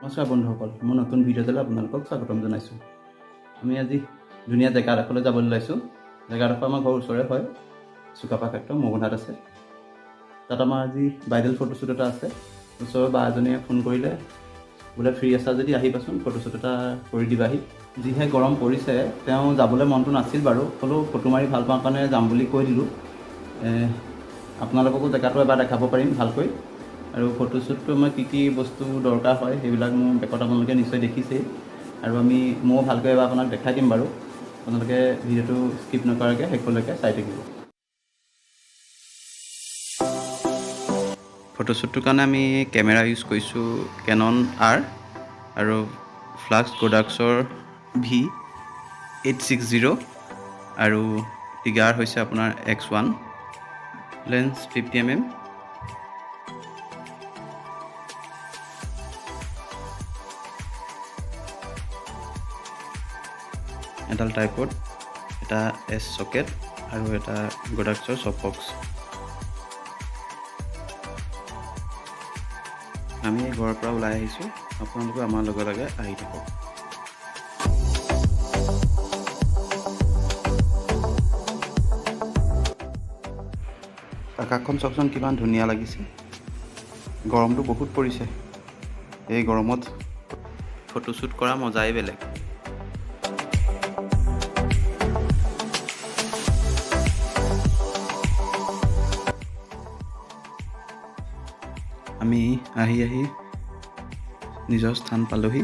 নমস্কাৰ বন্ধুসকল, মই নতুন ভিডিঅ'টোলৈ আপোনালোকক স্বাগতম জনাইছোঁ। আমি আজি ধুনীয়া জেগা এডোখৰলৈ যাবলৈ ওলাইছোঁ। জেগাডোখৰ আমাৰ ঘৰৰ ওচৰে হয়, siu-ka-pha ক্ষেত্ৰ মগুনাত আছে। তাত আমাৰ আজি ব্ৰাইডেল ফটোশ্বুট এটা আছে। ওচৰৰ বা এজনীয়ে ফোন কৰিলে, বোলে ফ্ৰী আছা যদি আহিবাচোন, ফটোশ্বুট এটা কৰি দিবাহি। যিহে গৰম পৰিছে, তেওঁ যাবলৈ মনটো নাছিল বাৰু, হ'লেও ফটো মাৰি ভাল পাওঁ কাৰণে যাম বুলি কৈ দিলোঁ। আপোনালোককো জেগাটো এবাৰ দেখাব পাৰিম ভালকৈ। আৰু ফটোশ্বুটটো আমাৰ কি বস্তু দৰকাৰ হয় সেইবিলাক মোৰ বেকত আপোনালোকে নিশ্চয় দেখিছেই। আৰু ময়ো ভালকৈ এবাৰ আপোনাক দেখাই দিম বাৰু। আপোনালোকে ভিডিঅ'টো স্কিপ নকৰাকৈ শেষলৈকে চাই থাকিব। ফটোশ্বুটটোৰ কাৰণে আমি কেমেৰা ইউজ কৰিছোঁ কেনন R আৰু ফ্লাক্স প্ৰডাক্টছৰ V860 আৰু টিগাৰ হৈছে আপোনাৰ X1, লেন্স 50mm, এডাল ট্ৰাইপড, এটা S সকেট আৰু এটা প্ৰডাক্টছৰ চফবক্স। আমি ঘৰৰ পৰা ওলাই আহিছোঁ, আপোনালোকে আমাৰ লগে লগে আহি থাকক। আকাশখন চাওকচোন কিমান ধুনীয়া লাগিছে। গৰমটো বহুত পৰিছে। এই গৰমত ফটোশ্বুট কৰা মজাই বেলেগ। আমি আহি নিজৰ স্থান পালোহি।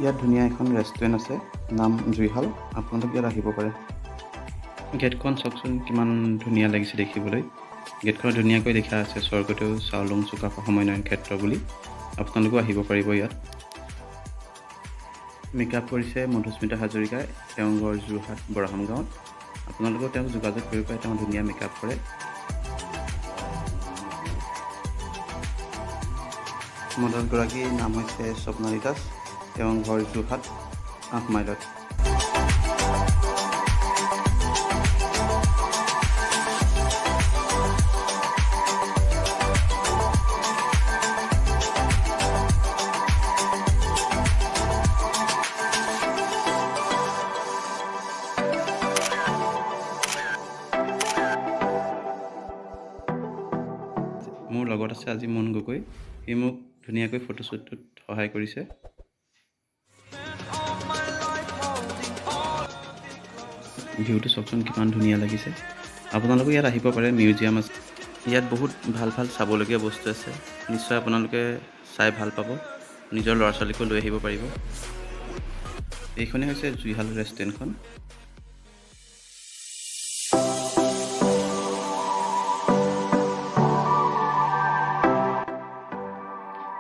ইয়াত ধুনীয়া এখন ৰেষ্টুৰেণ্ট আছে, নাম জুইশাল। আপোনালোকে ইয়াত আহিব পাৰে। গেটখন চাওকচোন কিমান ধুনীয়া লাগিছে দেখিবলৈ। গেটখনত ধুনীয়াকৈ লিখা আছে স্বৰ্গদেউ চাওলুং চুকাফা সমন্বয়ন ক্ষেত্ৰ বুলি। আপোনালোকেও আহিব পাৰিব ইয়াত। মেকআপ কৰিছে মধুস্মিতা হাজৰিকাই, তেওঁৰ ঘৰ যোৰহাট বৰাহাম গাঁৱত। আপোনালোকেও তেওঁক যোগাযোগ কৰিব পাৰে, তেওঁ ধুনীয়া মেকআপ কৰে। মডেলগৰাকীৰ নাম হৈছে স্বপ্নালী দাস, তেওঁৰ ঘৰ যোৰহাট 8 মাইলত। মোৰ লগত আছে আজি মন গগৈ, সি মোক ধুনীয়াকৈ ফটোশ্বুটটোত সহায় কৰিছে। ভিউটো চাওকচোন কিমান ধুনীয়া লাগিছে। আপোনালোকে ইয়াত আহিব পাৰে, মিউজিয়াম আছে। ইয়াত বহুত ভাল চাবলগীয়া বস্তু আছে, নিশ্চয় আপোনালোকে চাই ভাল পাব। নিজৰ ল'ৰা ছোৱালীকো লৈ আহিব পাৰিব। এইখনেই হৈছে জুইশাল ৰেষ্টুৰেণ্টখন।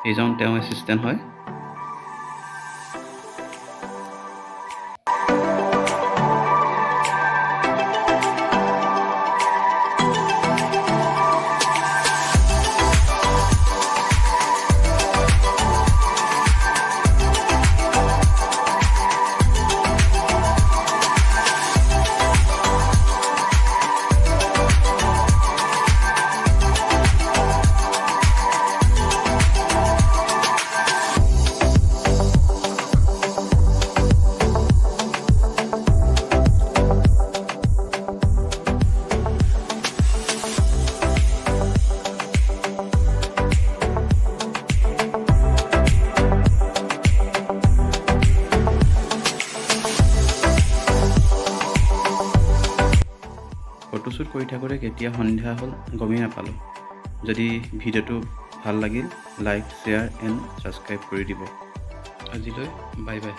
এইজন তেওঁ এছিষ্টেণ্ট হয়। ফটোশ্বুট কৰি থাকোঁতে কেতিয়া সন্ধিয়া হ'ল গমেই নাপালোঁ। যদি ভিডিঅ'টো ভাল লাগিল, লাইক, শ্বেয়াৰ এণ্ড ছাবস্ক্ৰাইব কৰি দিব। আজিলৈ বাই বাই।